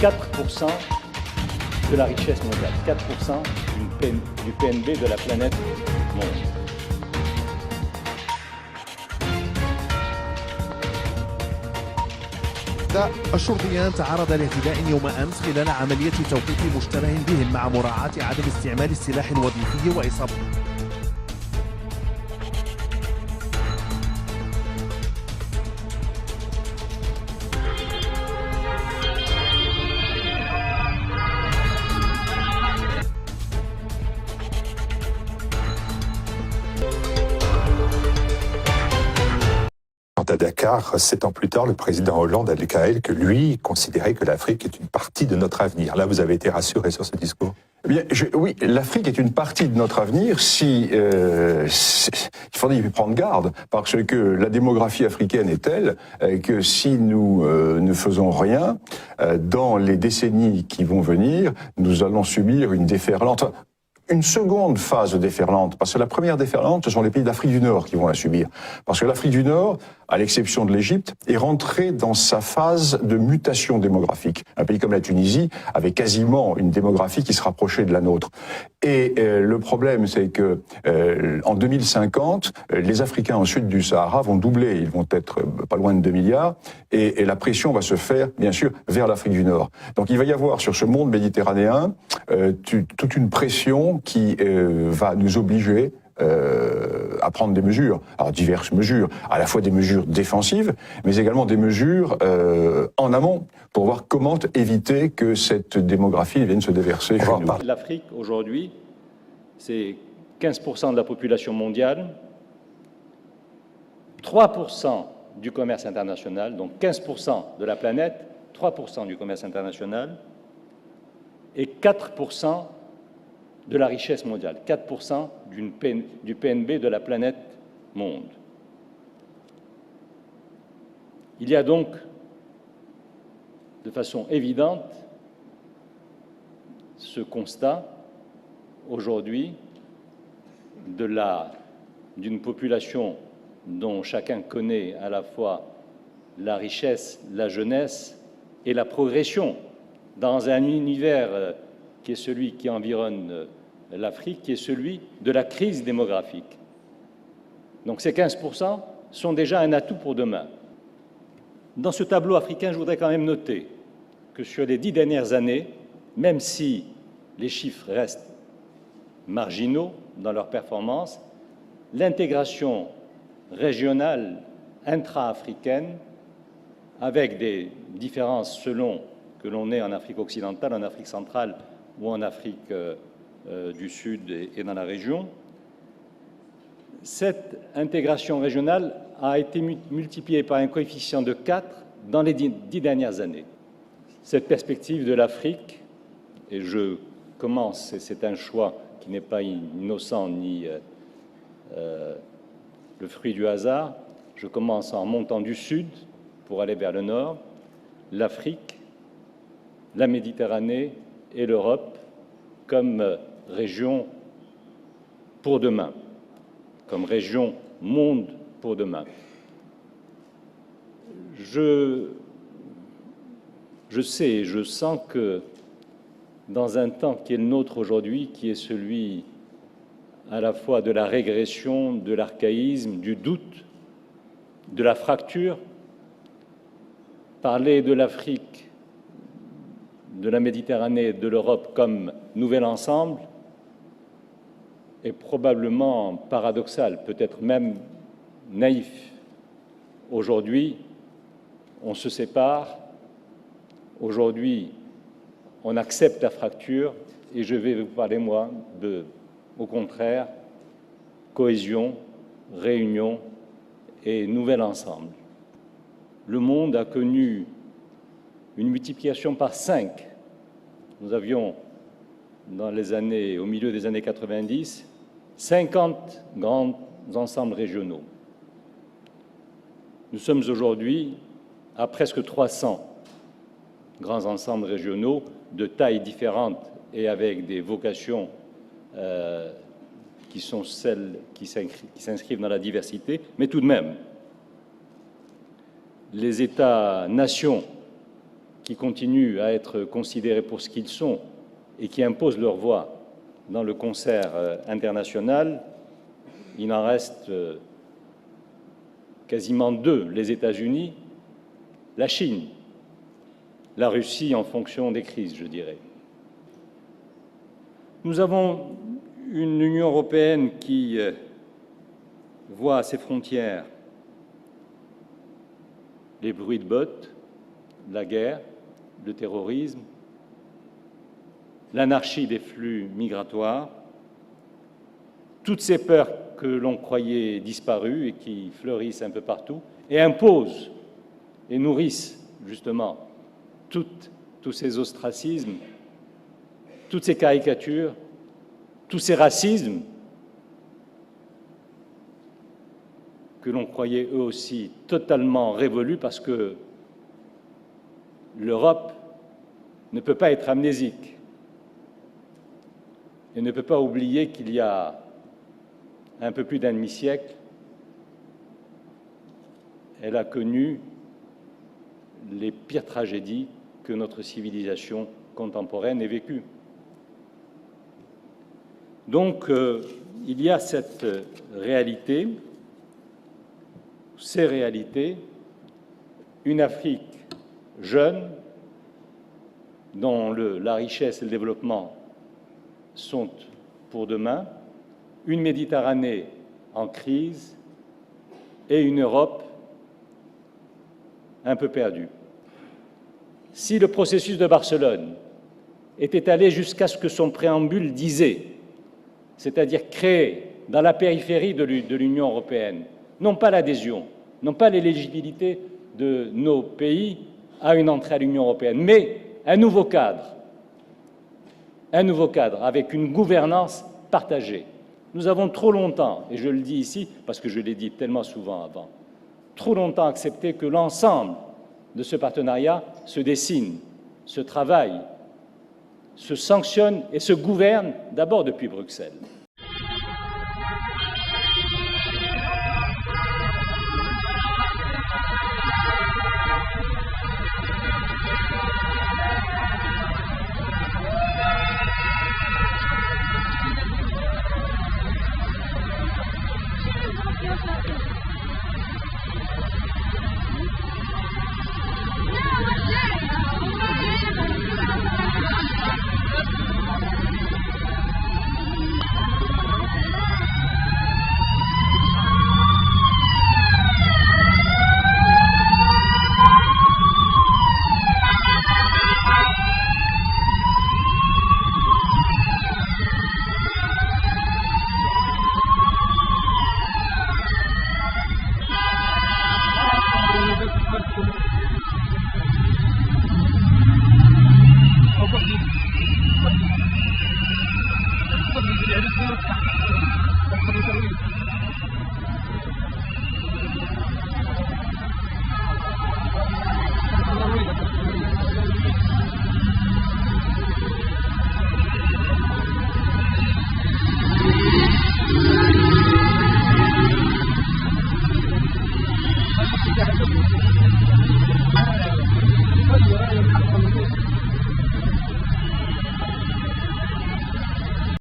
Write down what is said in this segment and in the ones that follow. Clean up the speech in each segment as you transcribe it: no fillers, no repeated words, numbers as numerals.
4% de la richesse mondiale, 4% du PNB de la planète monde. الشرطيان تعرض لاعتداء يوم أمس خلال عملية توقيف مشتبه بهم مع مراعاة عدم استعمال السلاح الوظيفي وإصابة. À Dakar, 7 ans plus tard, le président Hollande a déclaré que lui considérait que l'Afrique est une partie de notre avenir. Là, vous avez été rassuré sur ce discours? Eh bien, oui, l'Afrique est une partie de notre avenir. Il faudrait y prendre garde, parce que la démographie africaine est telle que si nous ne faisons rien, dans les décennies qui vont venir, nous allons subir une déferlante. Une seconde phase de déferlante, parce que la première déferlante, ce sont les pays d'Afrique du Nord qui vont la subir. Parce que l'Afrique du Nord, à l'exception de l'Égypte, est rentrée dans sa phase de mutation démographique. Un pays comme la Tunisie avait quasiment une démographie qui se rapprochait de la nôtre. Et le problème, c'est que en 2050, les Africains au sud du Sahara vont doubler. Ils vont être pas loin de 2 milliards. Et la pression va se faire, bien sûr, vers l'Afrique du Nord. Donc il va y avoir sur ce monde méditerranéen toute une pression qui va nous obliger à prendre des mesures, alors diverses mesures, à la fois des mesures défensives, mais également des mesures en amont, pour voir comment éviter que cette démographie vienne se déverser chez nous. L'Afrique, aujourd'hui, c'est 15% de la population mondiale, 3% du commerce international, donc 15% de la planète, 3% du commerce international, et 4% de la richesse mondiale, 4% du PNB de la planète monde. Il y a donc, de façon évidente, ce constat, aujourd'hui, d'une population dont chacun connaît à la fois la richesse, la jeunesse et la progression dans un univers qui est celui qui environne l'Afrique, qui est celui de la crise démographique. Donc ces 15% sont déjà un atout pour demain. Dans ce tableau africain, je voudrais quand même noter que sur les 10 dernières années, même si les chiffres restent marginaux dans leur performance, l'intégration régionale intra-africaine, avec des différences selon que l'on est en Afrique occidentale, en Afrique centrale ou en Afrique du Sud et dans la région, cette intégration régionale a été multipliée par un coefficient de 4 dans les 10 dernières années. Cette perspective de l'Afrique, et je commence, et c'est un choix qui n'est pas innocent ni le fruit du hasard, je commence en montant du Sud pour aller vers le Nord, l'Afrique, la Méditerranée et l'Europe comme région pour demain, comme région monde pour demain. Je sais et je sens que dans un temps qui est le nôtre aujourd'hui, qui est celui à la fois de la régression, de l'archaïsme, du doute, de la fracture, parler de l'Afrique, de la Méditerranée et de l'Europe comme nouvel ensemble est probablement paradoxal, peut-être même naïf. Aujourd'hui, on se sépare, aujourd'hui, on accepte la fracture et je vais vous parler, moi, au contraire, cohésion, réunion et nouvel ensemble. Le monde a connu une multiplication par 5. Nous avions, au milieu des années 90, 50 grands ensembles régionaux. Nous sommes aujourd'hui à presque 300 grands ensembles régionaux de tailles différentes et avec des vocations qui sont celles qui s'inscrivent dans la diversité, mais tout de même, les États-nations qui continuent à être considérés pour ce qu'ils sont et qui imposent leur voix dans le concert international, il en reste quasiment deux, les États-Unis, la Chine, la Russie en fonction des crises, je dirais. Nous avons une Union européenne qui voit à ses frontières les bruits de bottes, la guerre, le terrorisme, l'anarchie des flux migratoires, toutes ces peurs que l'on croyait disparues et qui fleurissent un peu partout et imposent et nourrissent justement tous ces ostracismes, toutes ces caricatures, tous ces racismes que l'on croyait eux aussi totalement révolus parce que l'Europe ne peut pas être amnésique et ne peut pas oublier qu'il y a un peu plus d'un demi-siècle, elle a connu les pires tragédies que notre civilisation contemporaine ait vécues. Donc, il y a cette réalité, ces réalités, une Afrique jeune, dont la richesse et le développement sont pour demain, une Méditerranée en crise et une Europe un peu perdue. Si le processus de Barcelone était allé jusqu'à ce que son préambule disait, c'est-à-dire créer dans la périphérie de l'Union européenne, non pas l'adhésion, non pas l'éligibilité de nos pays à une entrée à l'Union européenne, mais un nouveau cadre avec une gouvernance partagée. Nous avons trop longtemps, et je le dis ici parce que je l'ai dit tellement souvent avant, trop longtemps accepté que l'ensemble de ce partenariat se dessine, se travaille, se sanctionne et se gouverne d'abord depuis Bruxelles.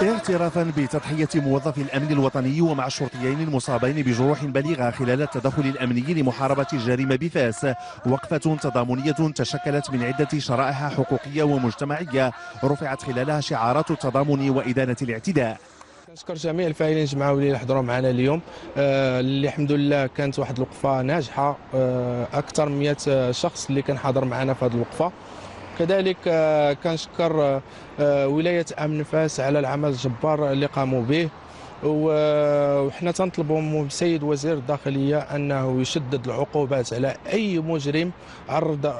اعترافا بتضحية موظفي الأمن الوطني ومع الشرطيين المصابين بجروح بليغة خلال التدخل الأمني لمحاربة الجريمة بفاس، وقفة تضامنية تشكلت من عدة شرائح حقوقية ومجتمعية رفعت خلالها شعارات التضامن وإدانة الاعتداء. نشكر جميع الفاعلين اللي جمعوا اللي حضروا معنا اليوم، اللي الحمد لله كانت واحد الوقفة ناجحة، أكثر من 100 شخص اللي كان حاضر معنا في هذه الوقفة. كذلك كنشكر ولاية أمن فاس على العمل الجبار اللي قاموا به، وحنا تنطلبوا من السيد وزير الداخلية أنه يشدد العقوبات على أي مجرم عرض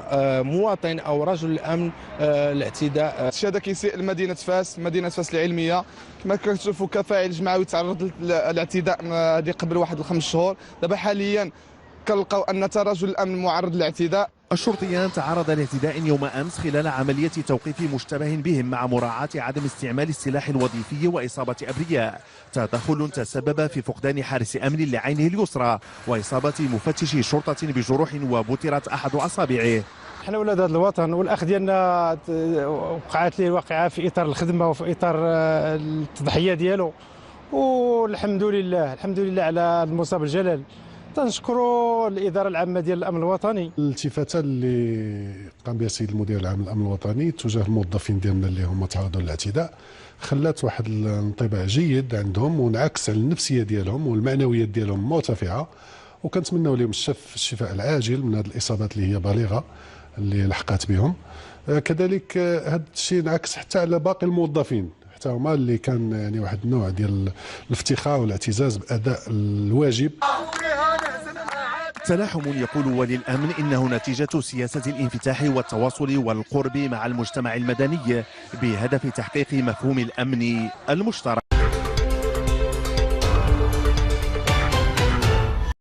مواطن أو رجل الأمن الاعتداء. الشيء هذا كيسيء لمدينة فاس، مدينة فاس العلمية، كما كتشوفوا كفاعل جمعوي تعرض للاعتداء هذه قبل واحد 5 شهور، دابا حاليا كنلقاو أن رجل الأمن معرض للاعتداء. الشرطيان تعرضا لاعتداء يوم أمس خلال عملية توقيف مشتبه بهم مع مراعاة عدم استعمال السلاح الوظيفي وإصابة أبرياء، تدخل تسبب في فقدان حارس أمن لعينه اليسرى وإصابة مفتش شرطة بجروح وبترت أحد أصابعه. حنا ولاد هذا الوطن، والاخ ديالنا وقعت ليه واقعه في اطار الخدمه وفي اطار التضحيه ديالو، والحمد لله الحمد لله على المصاب الجلال. تنشكروا الاداره العامه ديال الامن الوطني. الالتفاته اللي قام بها السيد المدير العام للامن الوطني تجاه الموظفين ديالنا اللي هما تعرضوا للاعتداء خلات واحد الانطباع جيد عندهم، وانعكس على النفسيه ديالهم والمعنويات ديالهم مرتفعه، وكنتمنوا لهم الشفاء العاجل من هذه الاصابات اللي هي بالغه اللي لحقات بهم. كذلك هذا الشيء انعكس حتى على باقي الموظفين حتى هما اللي كان يعني واحد النوع ديال الافتخار والاعتزاز باداء الواجب. تلاحم يقول ولي الأمن إنه نتيجة سياسة الانفتاح والتواصل والقرب مع المجتمع المدني بهدف تحقيق مفهوم الأمن المشترك.